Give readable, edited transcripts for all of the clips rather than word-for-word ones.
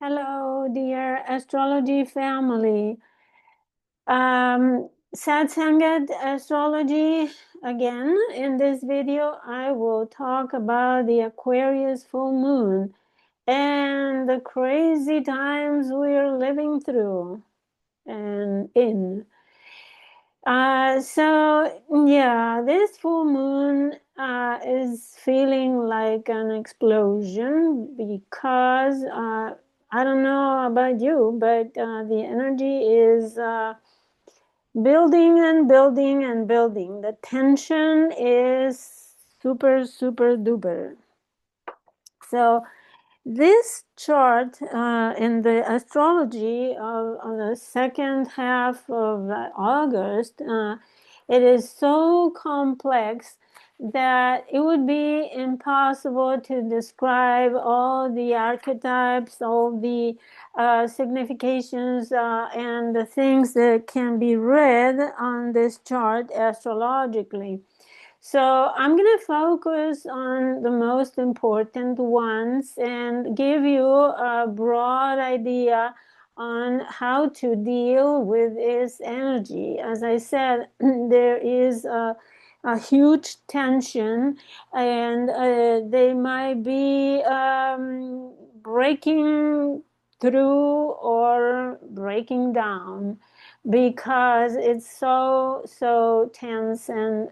Hello, dear astrology family. Satsangat astrology again. In this video, I will talk about the Aquarius full moon and the crazy times we're living through and in. Yeah, this full moon is feeling like an explosion because I don't know about you, but the energy is building and building and building. The tension is super, super duper. So this chart in the astrology of the second half of August, it is so complex that it would be impossible to describe all the archetypes, all the significations, and the things that can be read on this chart astrologically. So I'm going to focus on the most important ones and give you a broad idea on how to deal with this energy. As I said, there is a huge tension, and they might be breaking through or breaking down because it's so tense and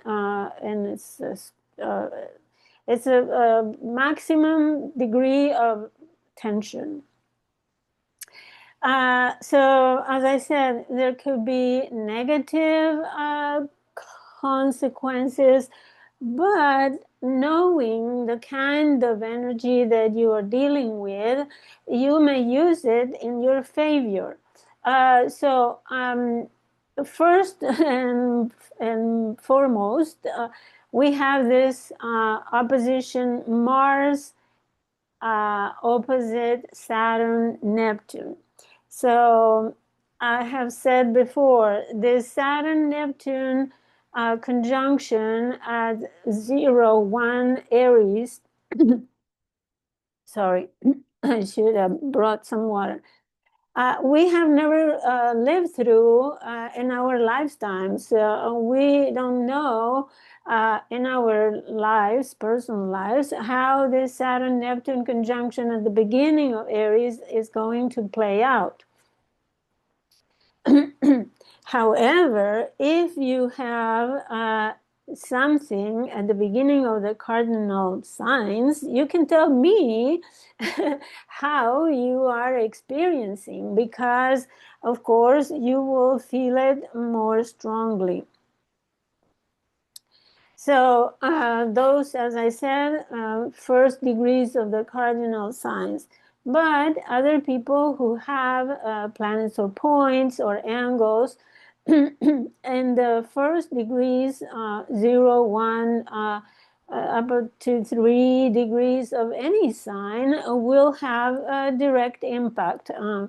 it's a maximum degree of tension. So as I said, there could be negative consequences, but knowing the kind of energy that you are dealing with, you may use it in your favor. First and foremost, we have this opposition Mars opposite Saturn Neptune. So I have said before, this Saturn Neptune conjunction at 0, 1 Aries. Sorry, I should have brought some water. We have never lived through in our lifetimes. We don't know in our lives, personal lives, how this Saturn-Neptune conjunction at the beginning of Aries is going to play out. However, if you have something at the beginning of the cardinal signs, you can tell me how you are experiencing, because of course you will feel it more strongly. So those, as I said, first degrees of the cardinal signs. But other people who have planets or points or angles in the first degrees, 0, 1, up to 3 degrees of any sign will have a direct impact. I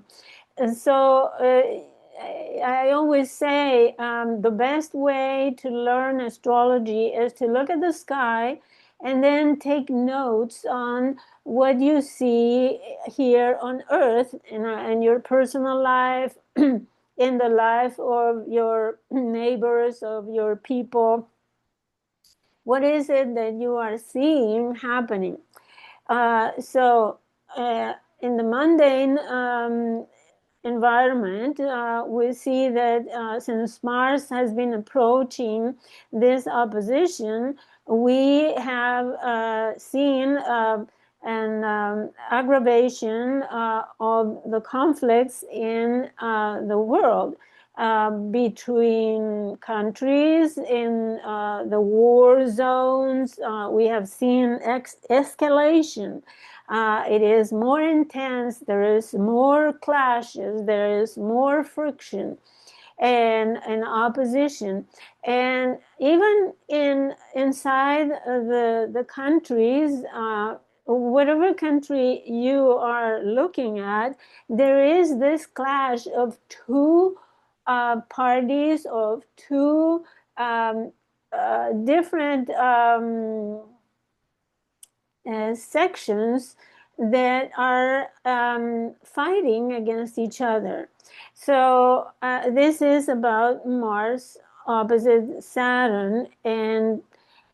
always say the best way to learn astrology is to look at the sky and then take notes on what you see here on Earth in your personal life, in the life of your neighbors, of your people. What is it that you are seeing happening? In the mundane environment, we see that since Mars has been approaching this opposition, we have seen an aggravation of the conflicts in the world. Between countries in the war zones, we have seen escalation. It is more intense, there is more clashes, there is more friction and opposition. And even inside the countries, whatever country you are looking at, there is this clash of two parties, of two different sections that are fighting against each other. So this is about Mars opposite Saturn. And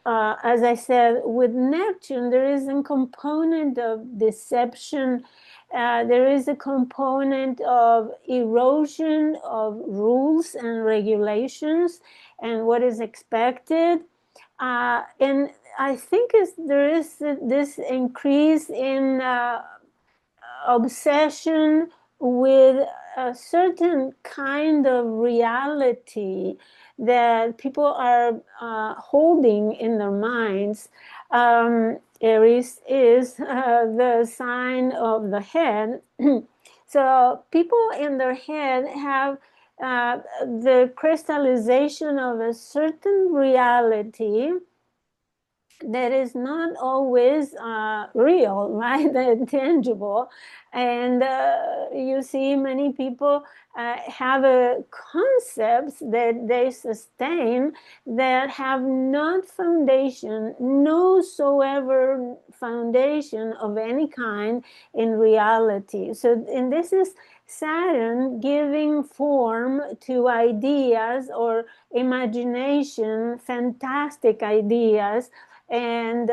as I said, with Neptune, there is a component of deception. There is a component of erosion of rules and regulations and what is expected. And I think there is this increase in obsession with a certain kind of reality that people are holding in their minds. Aries is the sign of the head. So people in their head have the crystallization of a certain reality that is not always real, right? Tangible. And you see many people have concepts that they sustain that have not foundation, no soever foundation of any kind in reality. So, and this is Saturn giving form to ideas or imagination, fantastic ideas, and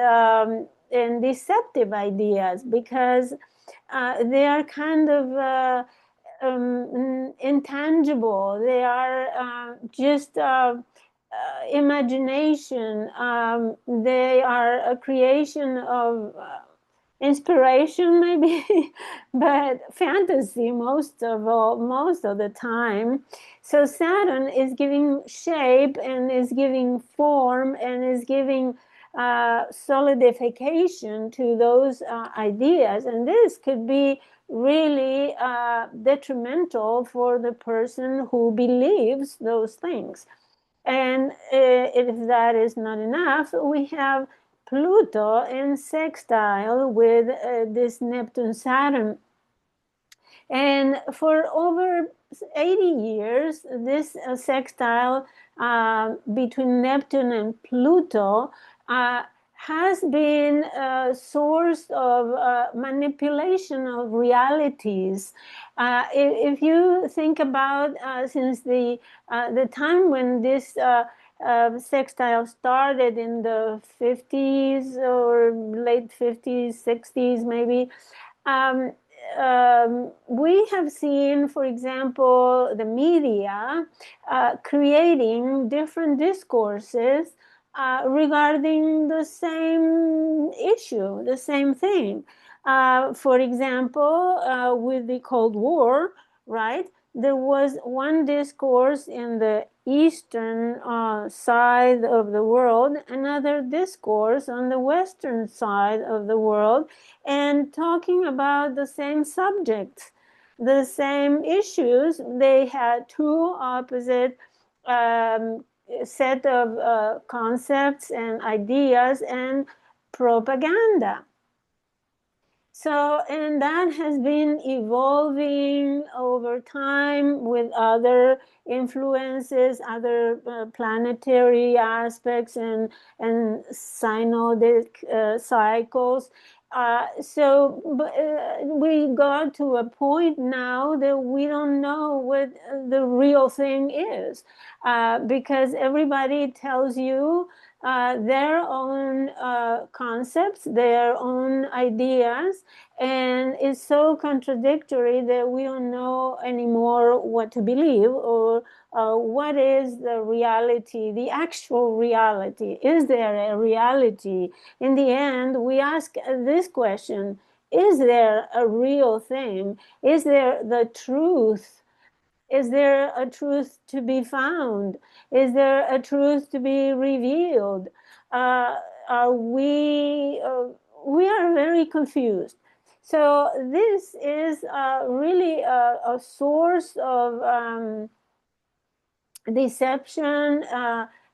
deceptive ideas, because they are kind of intangible. They are just imagination. They are a creation of inspiration, maybe, but fantasy most of the time. So Saturn is giving shape and is giving form and is giving solidification to those ideas, and this could be really detrimental for the person who believes those things. And if that is not enough, we have Pluto in sextile with this Neptune-Saturn. And for over 80 years, this sextile between Neptune and Pluto has been a source of manipulation of realities. If you think about since the time when this sextile started in the 50s or late 50s, 60s maybe, we have seen, for example, the media creating different discourses regarding the same issue, the same thing. For example, with the Cold War, right? There was one discourse in the eastern side of the world, another discourse on the western side of the world, and talking about the same subjects, the same issues. They had two opposite set of concepts and ideas and propaganda. So, and that has been evolving over time with other influences, other planetary aspects and synodic cycles. So we got to a point now that we don't know what the real thing is, because everybody tells you their own concepts, their own ideas, and it's so contradictory that we don't know anymore what to believe or what is the reality, the actual reality. Is there a reality? In the end, we ask this question: is there a real thing? Is there the truth? Is there a truth to be found? Is there a truth to be revealed? We are very confused. So this is really a source of deception,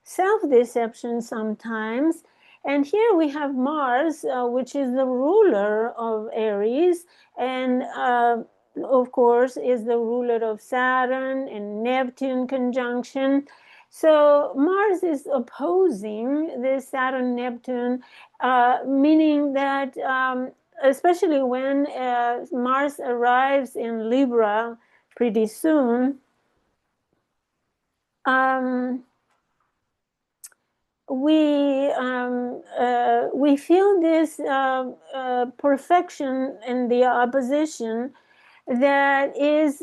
self-deception sometimes. And here we have Mars, which is the ruler of Aries, and of course is the ruler of Saturn and Neptune conjunction. So Mars is opposing this Saturn-Neptune, meaning that especially when Mars arrives in Libra pretty soon, we feel this perfection in the opposition that is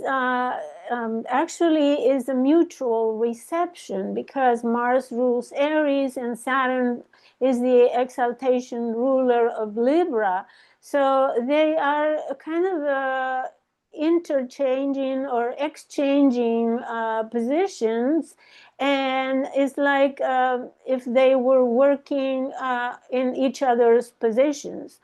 actually is a mutual reception, because Mars rules Aries and Saturn is the exaltation ruler of Libra. So they are kind of interchanging or exchanging positions, and it's like if they were working in each other's positions,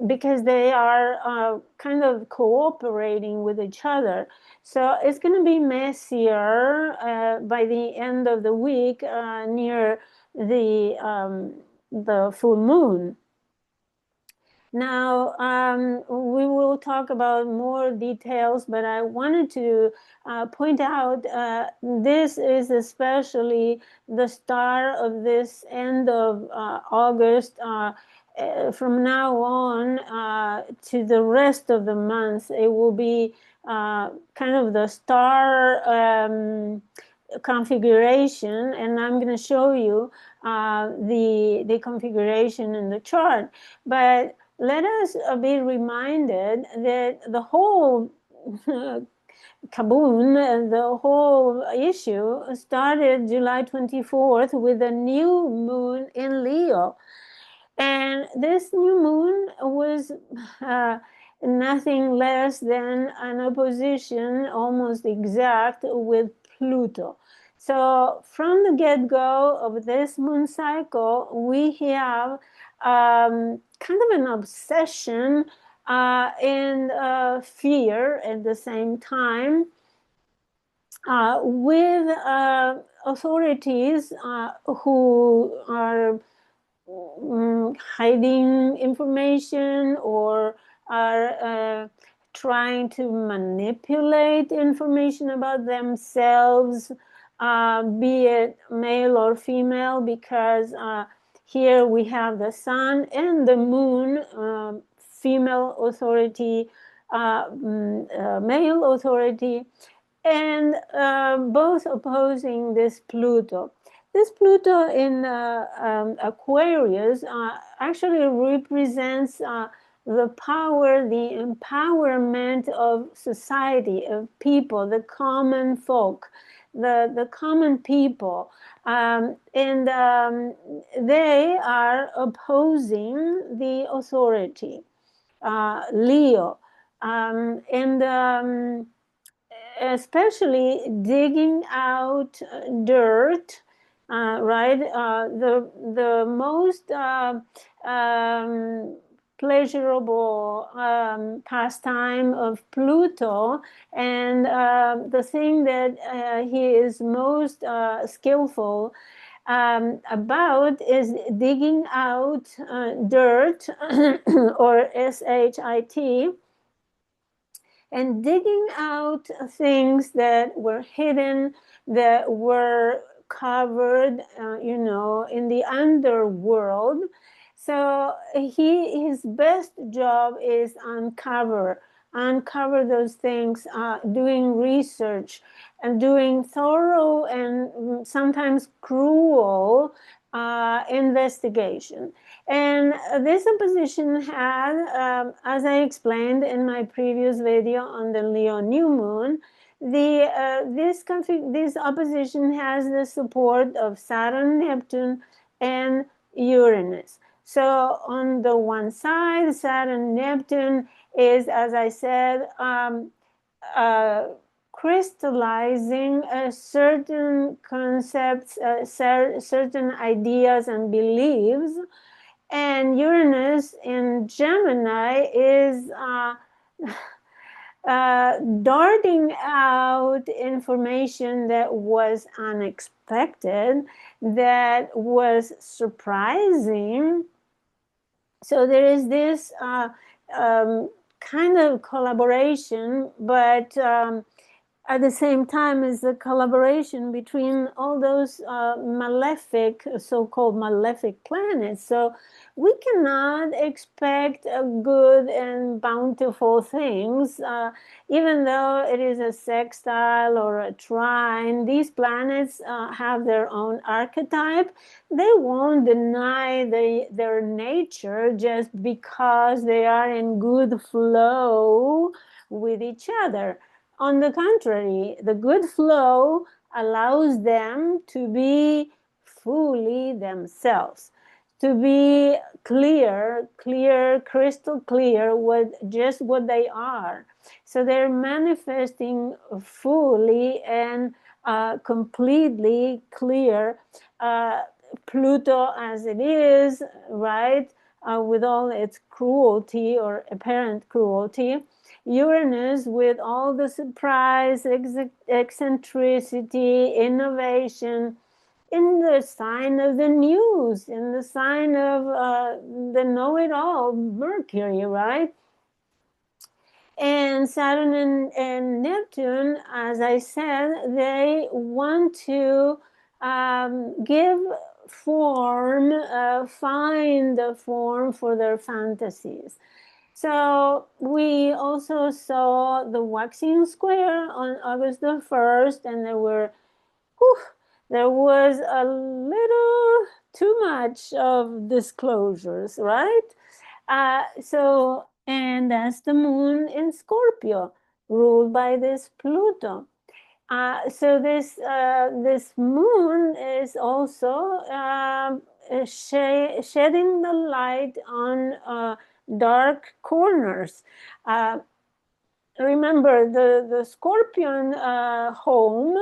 because they are kind of cooperating with each other. So it's going to be messier by the end of the week near the full moon. Now, we will talk about more details, but I wanted to point out this is especially the start of this end of August. From now on to the rest of the month, it will be kind of the star configuration, and I'm going to show you the configuration in the chart. But let us be reminded that the whole kaboom, the whole issue started July 24th with a new moon in Leo. And this new moon was nothing less than an opposition, almost exact, with Pluto. So from the get-go of this moon cycle, we have kind of an obsession and fear at the same time with authorities who are hiding information or are trying to manipulate information about themselves, be it male or female, because here we have the sun and the moon, female authority, male authority, and both opposing this Pluto. This Pluto in Aquarius actually represents the power, the empowerment of society, of people, the common folk, the common people. And they are opposing the authority, Leo. Especially digging out dirt, right? The most pleasurable pastime of Pluto, and the thing that he is most skillful about is digging out dirt or SHIT, and digging out things that were hidden, that were covered, in the underworld. So his best job is uncover those things, doing research and doing thorough and sometimes cruel investigation. And this opposition had, as I explained in my previous video on the Leo new moon, this opposition has the support of Saturn, Neptune, and Uranus. So on the one side, Saturn, Neptune is, as I said, crystallizing certain concepts, certain ideas and beliefs. And Uranus in Gemini is darting out information that was unexpected, that was surprising. So there is this kind of collaboration, but at the same time is the collaboration between all those malefic, so-called malefic planets. So we cannot expect good and bountiful things, even though it is a sextile or a trine. These planets have their own archetype. They won't deny their nature just because they are in good flow with each other. On the contrary, the good flow allows them to be fully themselves, to be clear, crystal clear with just what they are. So they're manifesting fully and completely clear. Pluto as it is, right, with all its cruelty or apparent cruelty. Uranus with all the surprise, eccentricity, innovation, in the sign of the news, in the sign of the know-it-all, Mercury, right? And Saturn and Neptune, as I said, they want to give form, find a form for their fantasies. So we also saw the waxing square on August the 1st, and there was a little too much of disclosures, right? And that's the moon in Scorpio, ruled by this Pluto. So this moon is also shedding the light on dark corners. Remember, the Scorpion home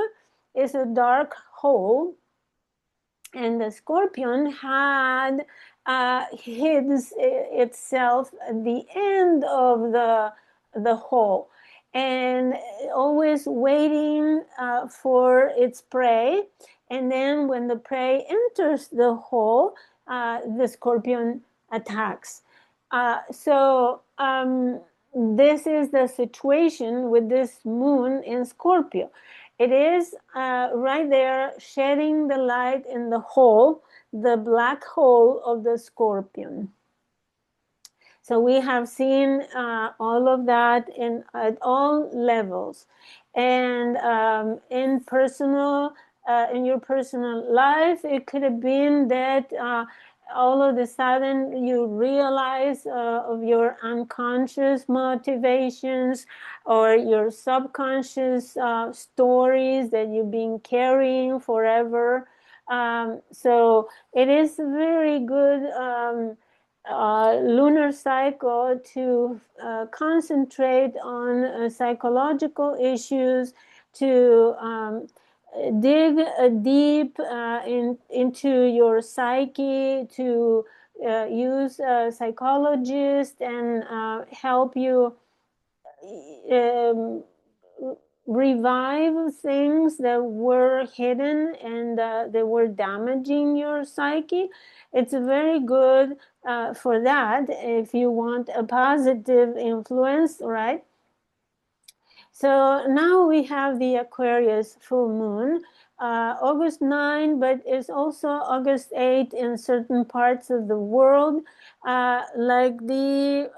is a dark hole, and the Scorpion had hid itself at the end of the hole, and always waiting for its prey. And then when the prey enters the hole, the Scorpion attacks. So this is the situation with this moon in Scorpio. It is right there shedding the light in the hole, the black hole of the Scorpion. So we have seen all of that at all levels. And in your personal life, it could have been that all of a sudden you realize of your unconscious motivations or your subconscious stories that you've been carrying forever. So it is very good lunar cycle to concentrate on psychological issues, to dig deep into your psyche, to use psychologists and help you revive things that were hidden and they were damaging your psyche. It's very good for that if you want a positive influence, right? So now we have the Aquarius full moon, August 9, but it's also August 8 in certain parts of the world, like the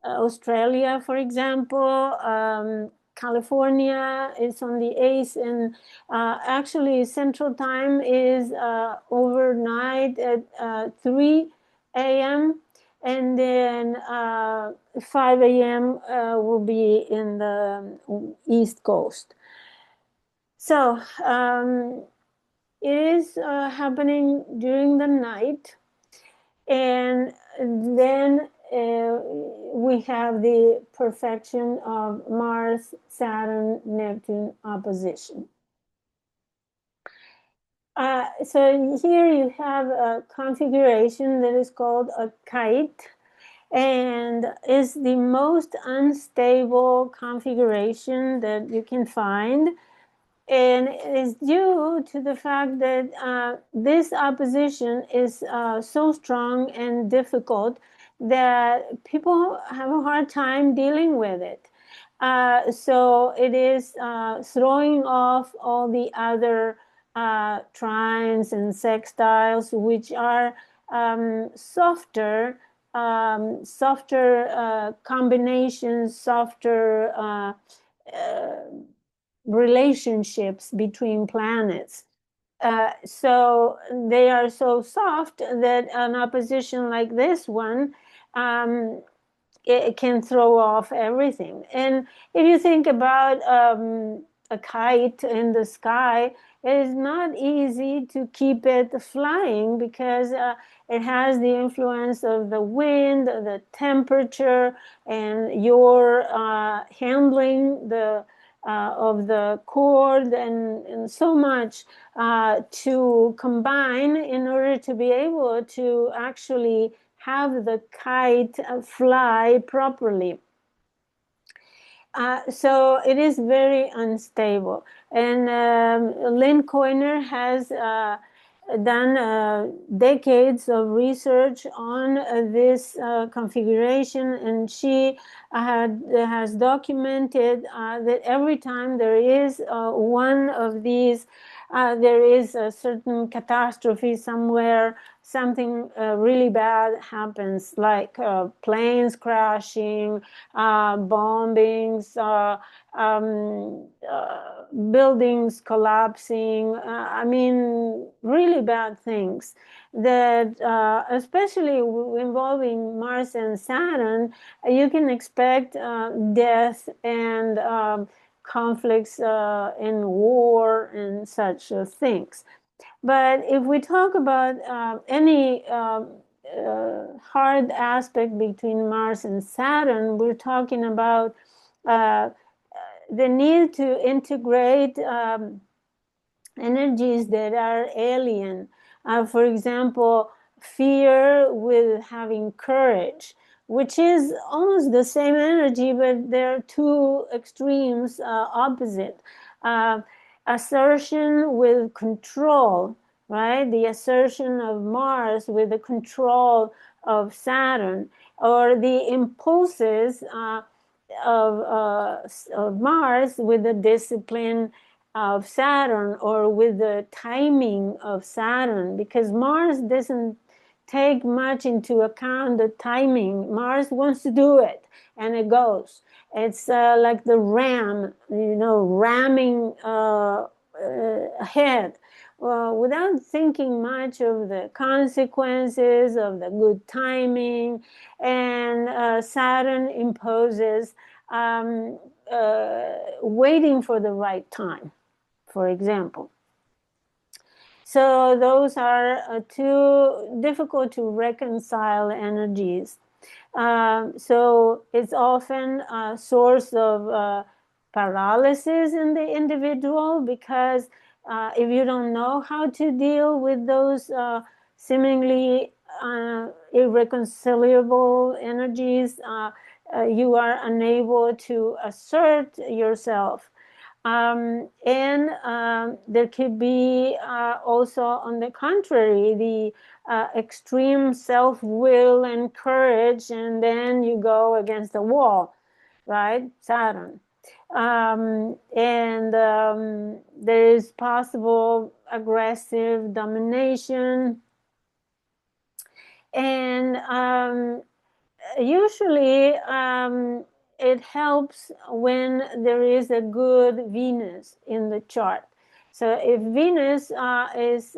Australia, for example. California is on the 8th, and actually Central Time is overnight at 3 a.m. and then 5 a.m. Will be in the East Coast. So it is happening during the night, and then we have the perfection of Mars, Saturn, Neptune opposition. So here you have a configuration that is called a kite, and is the most unstable configuration that you can find. And it is due to the fact that this opposition is so strong and difficult that people have a hard time dealing with it. So it is throwing off all the other trines and sextiles, which are softer combinations, softer relationships between planets. So they are so soft that an opposition like this one, it can throw off everything. And if you think about a kite in the sky, it is not easy to keep it flying because it has the influence of the wind, the temperature, and your handling of the cord, and so much to combine in order to be able to actually have the kite fly properly. So it is very unstable. And Lynn Coiner has done decades of research on this configuration, and she has documented that every time there is one of these, there is a certain catastrophe somewhere. Something really bad happens, like planes crashing, bombings, buildings collapsing. I mean, really bad things that, especially involving Mars and Saturn, you can expect death and conflicts in war and such things. But if we talk about any hard aspect between Mars and Saturn, we're talking about the need to integrate energies that are alien. For example, fear with having courage, which is almost the same energy, but they're two extremes opposite. Assertion with control, right? The assertion of Mars with the control of Saturn, or the impulses of Mars with the discipline of Saturn, or with the timing of Saturn, because Mars doesn't take much into account the timing. Mars wants to do it, and it goes. It's like the ram, ramming ahead, without thinking much of the consequences of the good timing. And Saturn imposes waiting for the right time, for example. So those are two difficult to reconcile energies. So it's often a source of paralysis in the individual, because if you don't know how to deal with those seemingly irreconcilable energies, you are unable to assert yourself. And there could be also, on the contrary, the extreme self-will and courage, and then you go against the wall, right? Saturn. And there is possible aggressive domination. And usually it helps when there is a good Venus in the chart. So if Venus is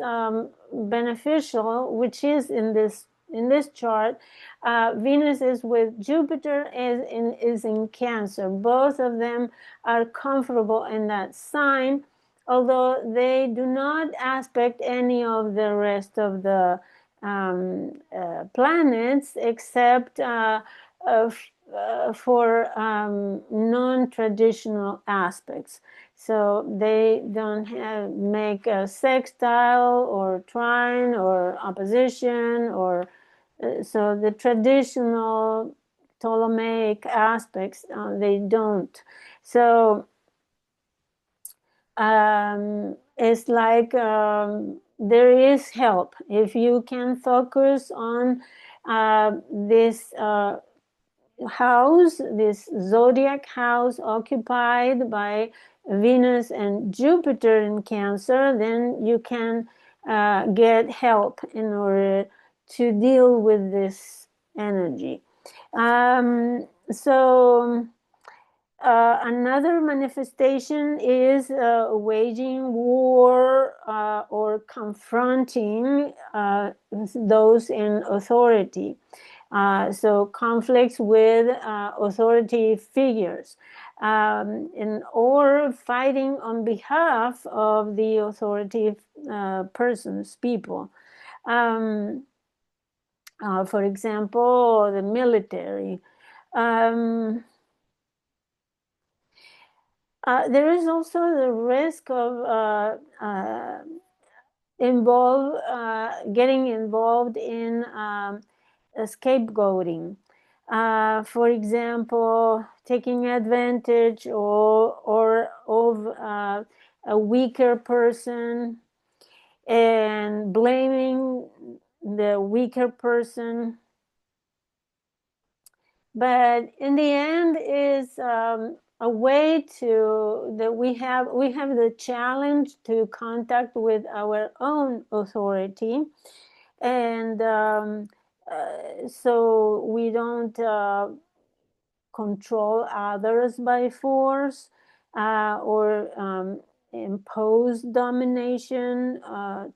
beneficial, which is in this chart, Venus is with Jupiter, is in Cancer. Both of them are comfortable in that sign, although they do not aspect any of the rest of the planets, except for non-traditional aspects. So they don't make a sextile or trine or opposition, or so the traditional Ptolemaic aspects, they don't. So it's like there is help if you can focus on this house, this zodiac house occupied by Venus and Jupiter in Cancer, then you can get help in order to deal with this energy. So another manifestation is waging war or confronting those in authority. So conflicts with authority figures, or fighting on behalf of the authority persons, people. For example, the military. There is also the risk of getting involved in scapegoating. For example, taking advantage or of a weaker person and blaming the weaker person. But in the end is a way that we have the challenge to contact with our own authority, and so we don't control others by force or impose domination,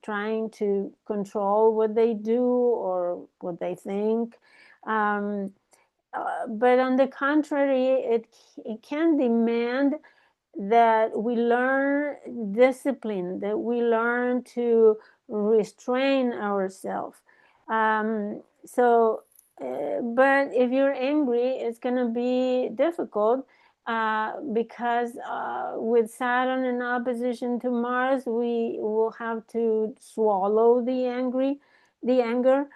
trying to control what they do or what they think. But on the contrary, it can demand that we learn discipline, that we learn to restrain ourselves. But if you're angry, it's going to be difficult because with Saturn in opposition to Mars, we will have to swallow the anger.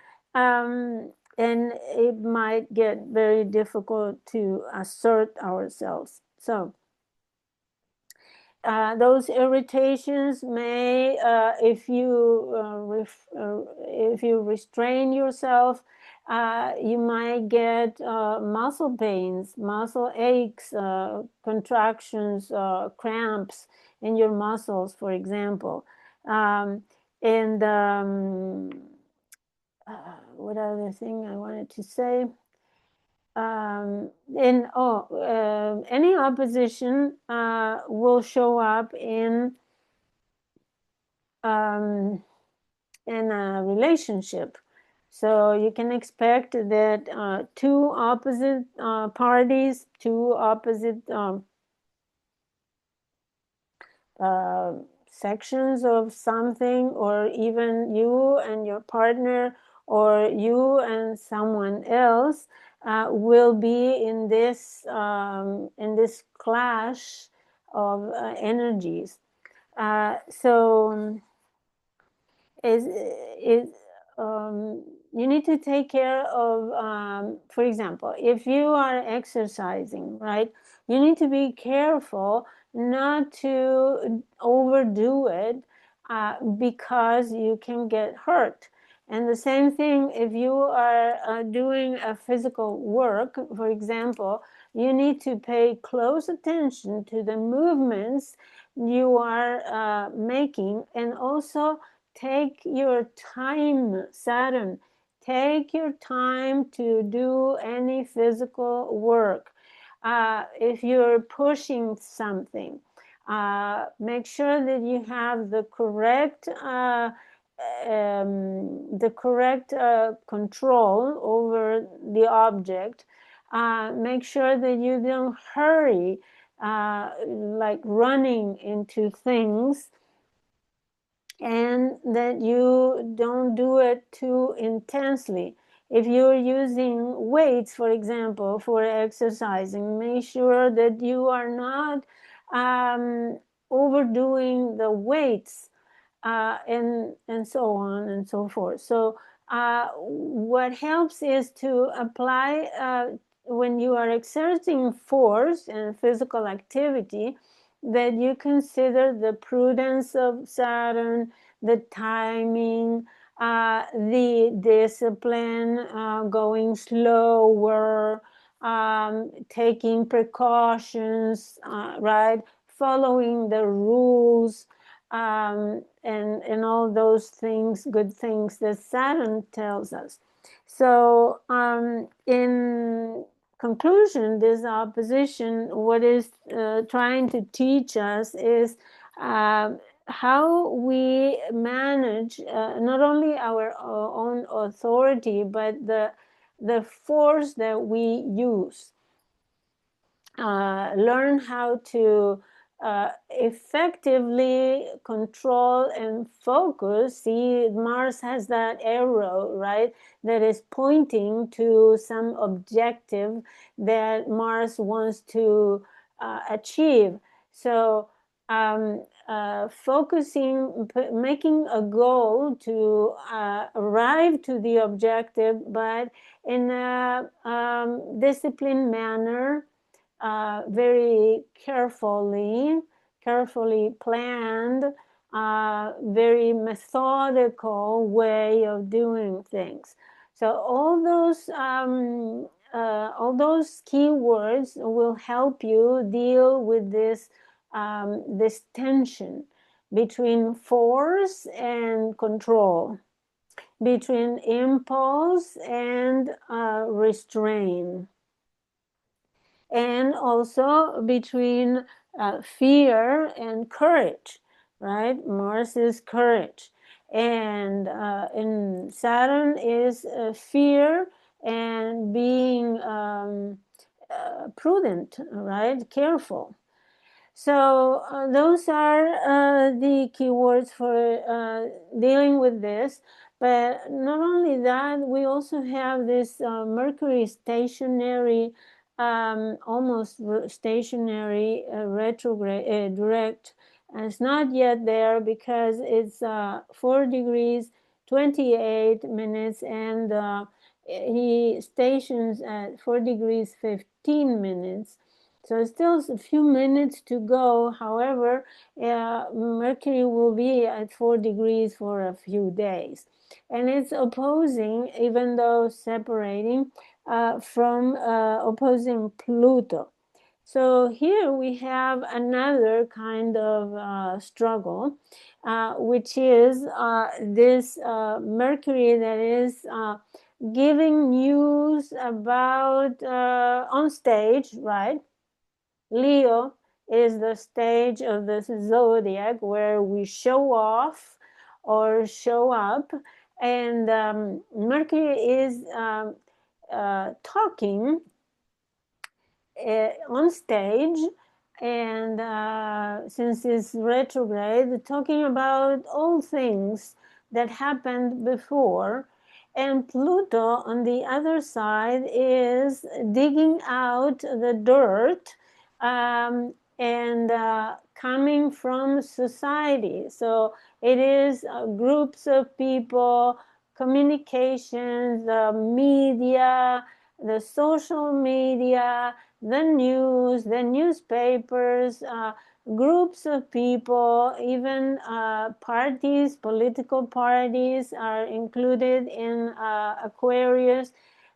And it might get very difficult to assert ourselves. So those irritations may, if you restrain yourself, you might get muscle pains, muscle aches, contractions, cramps in your muscles, for example. And what other thing I wanted to say? Any opposition will show up in a relationship. So you can expect that two opposite parties, two opposite sections of something, or even you and your partner, or you and someone else will be in this clash of energies. So you need to take care of, for example, if you are exercising, right, you need to be careful not to overdo it because you can get hurt. And the same thing if you are doing a physical work, for example, you need to pay close attention to the movements you are making, and also take your time, Saturn. Take your time to do any physical work. If you're pushing something, make sure that you have the correct control over the object. Make sure that you don't hurry, like running into things, and that you don't do it too intensely. If you're using weights, for example, for exercising, make sure that you are not overdoing the weights, and so on and so forth. So what helps is to apply, when you are exerting force and physical activity, that you consider the prudence of Saturn, the timing, the discipline, going slower, taking precautions, right? Following the rules, and all those things, good things that Saturn tells us. So, in conclusion, this opposition, what is trying to teach us is how we manage not only our own authority, but the force that we use. Learn how to effectively control and focus. See, Mars has that arrow, right, that is pointing to some objective that Mars wants to achieve. So focusing, making a goal to arrive to the objective, but in a disciplined manner, very carefully planned, very methodical way of doing things. So all those keywords will help you deal with this this tension between force and control, between impulse and restraint, and also between fear and courage, right? Mars is courage, and Saturn is fear and being prudent, right? Careful. So those are the keywords for dealing with this. But not only that, we also have this Mercury stationary, almost stationary retrograde direct. And it's not yet there because it's 4 degrees 28 minutes, and he stations at 4 degrees 15 minutes. So still a few minutes to go. However, Mercury will be at 4 degrees for a few days. And it's opposing, even though separating, from opposing Pluto. So here we have another kind of struggle, which is this Mercury that is giving news about on stage, right? Leo is the stage of the zodiac where we show off or show up, and Mercury is talking on stage, and since it's retrograde, talking about all things that happened before. And Pluto on the other side is digging out the dirt, and coming from society. So it is groups of people, communications, the media, the social media, the news, the newspapers, groups of people, even parties, political parties are included in Aquarius.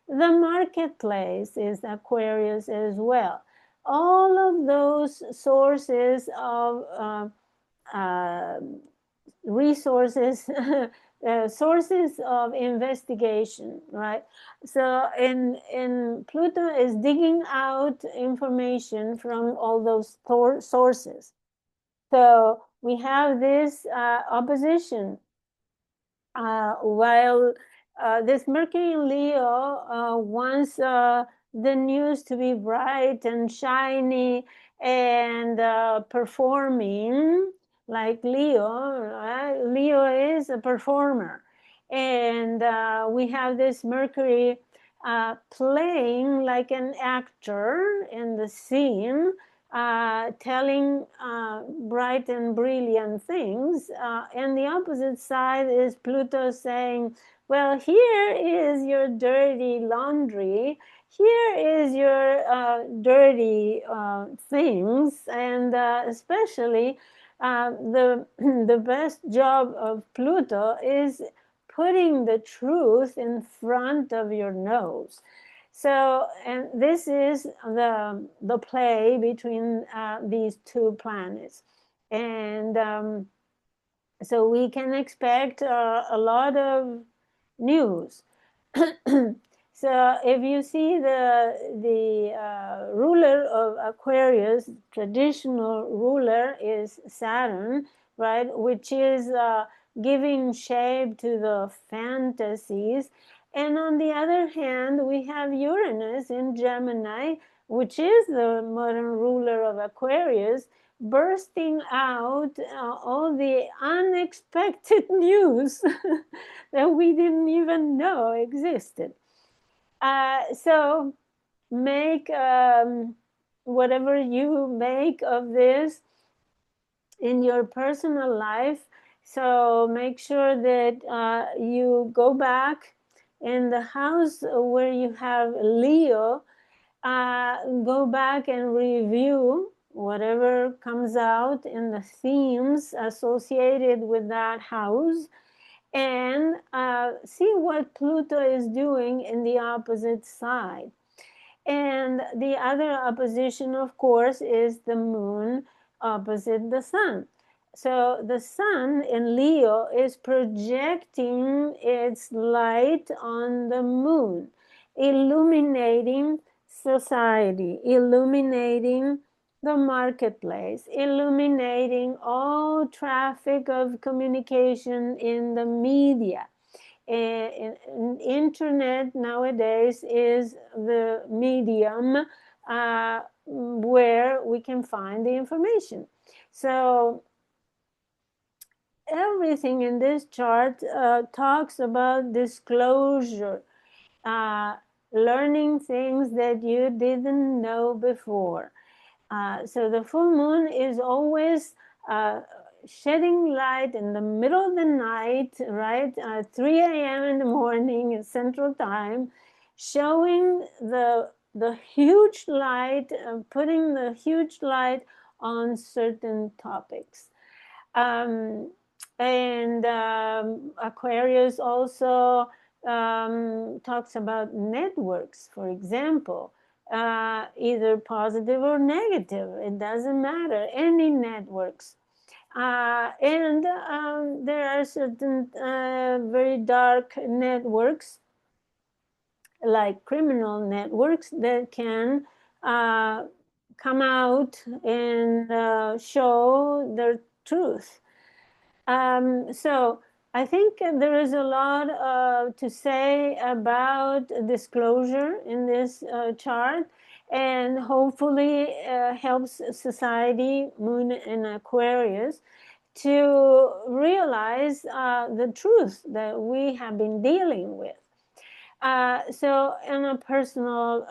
The marketplace is Aquarius as well. All of those sources of resources, sources of investigation, right? So in Pluto is digging out information from all those sources. So we have this opposition, while this Mercury in Leo wants the news to be bright and shiny and performing like Leo, right? Leo is a performer. And we have this Mercury playing like an actor in the scene, telling bright and brilliant things. And the opposite side is Pluto saying, well, here is your dirty laundry. Here is your dirty things. And especially the best job of Pluto is putting the truth in front of your nose. So, and this is the play between these two planets. And so we can expect a lot of news. So if you see the ruler of Aquarius, traditional ruler is Saturn, right, which is giving shape to the fantasies. And on the other hand, we have Uranus in Gemini, which is the modern ruler of Aquarius, bursting out all the unexpected news that we didn't even know existed. So make whatever you make of this in your personal life. So make sure that you go back in the house where you have Leo, go back and review whatever comes out in the themes associated with that house, and see what Pluto is doing in the opposite side. And the other opposition, of course, is the moon opposite the sun. So the sun in Leo is projecting its light on the moon, illuminating society, illuminating the marketplace, illuminating all traffic of communication in the media. And internet nowadays is the medium where we can find the information. So everything in this chart talks about disclosure, learning things that you didn't know before. So the full moon is always shedding light in the middle of the night, right? 3 a.m. in the morning in Central Time, showing the huge light, putting the huge light on certain topics. And Aquarius also talks about networks, for example, either positive or negative. It doesn't matter, any networks. And there are certain very dark networks, like criminal networks, that can come out and show their truth. So I think there is a lot to say about disclosure in this chart, and hopefully helps society, moon in Aquarius, to realize the truth that we have been dealing with. So in a personal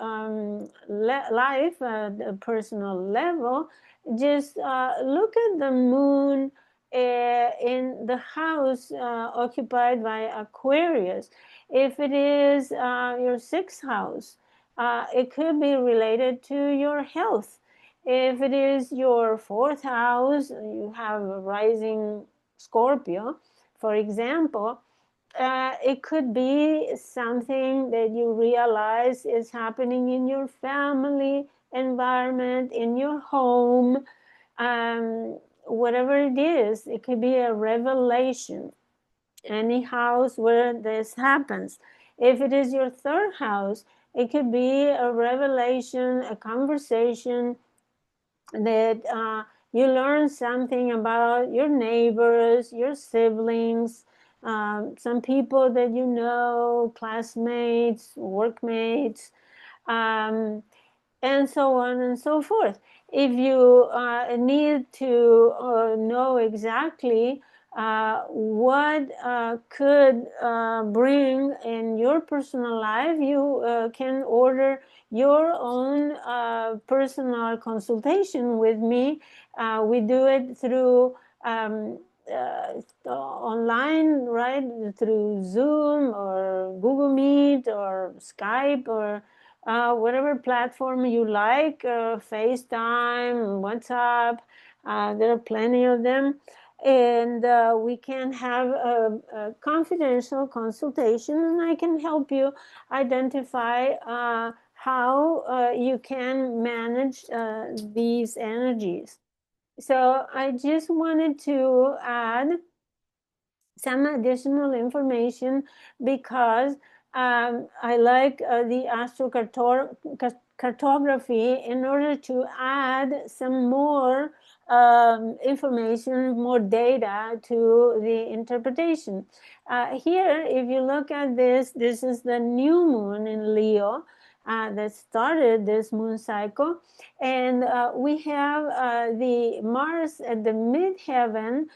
life, a personal level, just look at the moon in the house occupied by Aquarius. If it is your sixth house, it could be related to your health. If it is your fourth house, you have a rising Scorpio, for example, it could be something that you realize is happening in your family environment, in your home, whatever it is. It could be a revelation. Any house where this happens. If it is your third house, it could be a revelation, a conversation that you learn something about your neighbors, your siblings, some people that you know, classmates, workmates, and so on and so forth. If you need to know exactly what could bring in your personal life, you can order your own personal consultation with me. We do it through online, right? Through Zoom or Google Meet or Skype or whatever platform you like, FaceTime, WhatsApp. There are plenty of them. and we can have a confidential consultation, and I can help you identify how you can manage these energies. So I just wanted to add some additional information because I like the astrocartography in order to add some more information, more data to the interpretation. Here, if you look at this, this is the new moon in Leo that started this moon cycle. And we have the Mars at the midheaven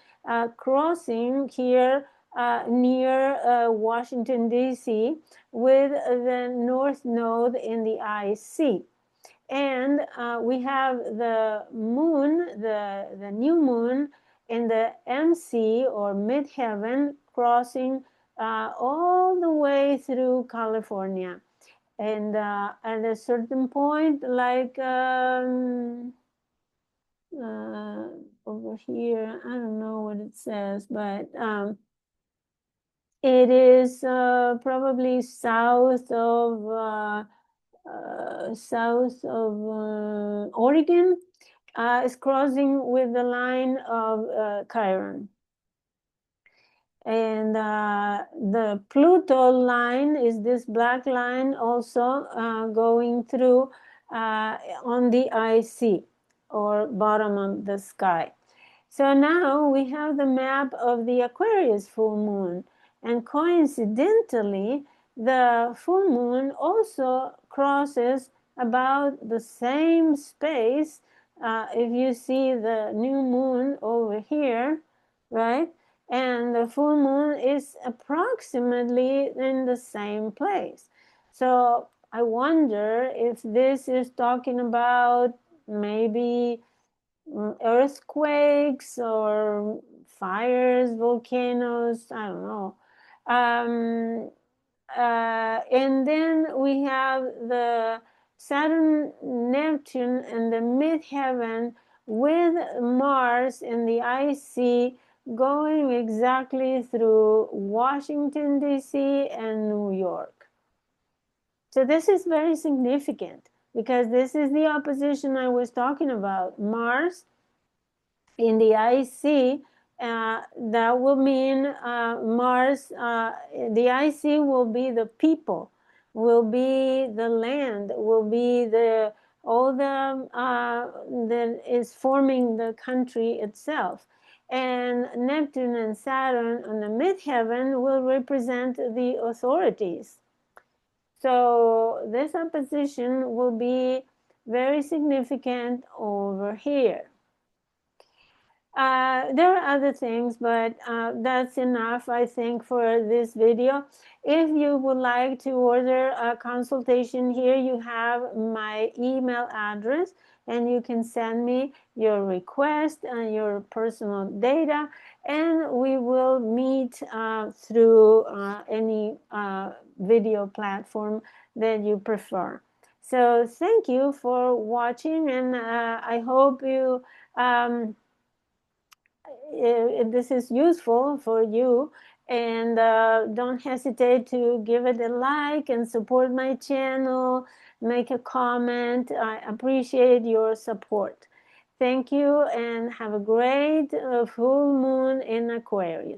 crossing here near Washington, D.C., with the North Node in the IC. And we have the moon, the new moon in the MC or midheaven crossing all the way through California. And at a certain point, like over here, I don't know what it says, but it is probably south of Oregon. It's crossing with the line of Chiron. And the Pluto line is this black line also going through on the IC or bottom of the sky. So now we have the map of the Aquarius full moon, and coincidentally, the full moon also crosses about the same space. If you see the new moon over here, right? And the full moon is approximately in the same place. So I wonder if this is talking about maybe earthquakes or fires, volcanoes, I don't know. And then we have the Saturn, Neptune, and the midheaven with Mars in the IC going exactly through Washington, D.C. and New York. So this is very significant because this is the opposition I was talking about. Mars in the IC, that will mean Mars, the IC will be the people, will be the land, will be the all the that is forming the country itself. And Neptune and Saturn on the midheaven will represent the authorities. So this opposition will be very significant over here. There are other things, but that's enough, I think, for this video. If you would like to order a consultation, here you have my email address, and you can send me your request and your personal data, and we will meet through any video platform that you prefer. So thank you for watching, and I hope you this is useful for you, and don't hesitate to give it a like and support my channel, make a comment. I appreciate your support. Thank you, and have a great full moon in Aquarius.